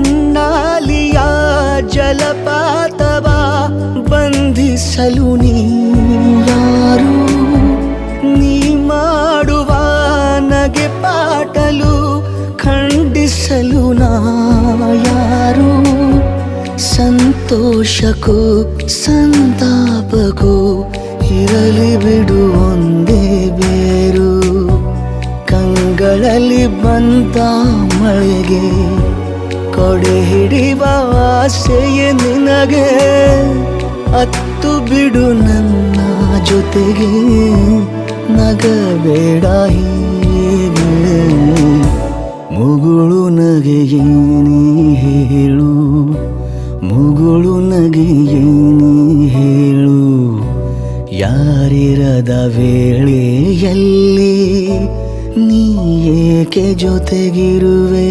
ಕಣ್ಣಾಲಿಯ ಜಲಪಾತವ ಬಂಧಿಸಲು ನೀ ಯಾರು? ನೀ ಮಾಡುವ ನಗೆ ಪಾಟಲು ಖಂಡಿಸಲು ನಾ ಯಾರು? ಸಂತೋಷಕ್ಕೂ ಸಂತಾಪಕ್ಕೂ ಇರಲಿ ಬಿಡು ಒಂದೇ ಬೇರು. ಕಂಗಳಲ್ಲಿ ಬಂದ ಮಳೆಗೆ ಕೊಡೆ ಹಿಡಿಯುವ ಆಸೆಯೇ ನಿನಗೆ. ಅತ್ತು ಬಿಡು ನನ್ನ ಜೊತೆಗೆ, ನಗಬೇಡ ಹೀಗೆ. ಮುಗುಳು ನಗೆಯೇ ನೀ ಹೇಳು, ಮುಗುಳು ನಗೆಯೇ ನೀ ಹೇಳು. ಯಾರಿರದ ವೇಳೆಯಲ್ಲಿ ನೀ ಏಕೆ ಜೊತೆಗಿರುವೆ?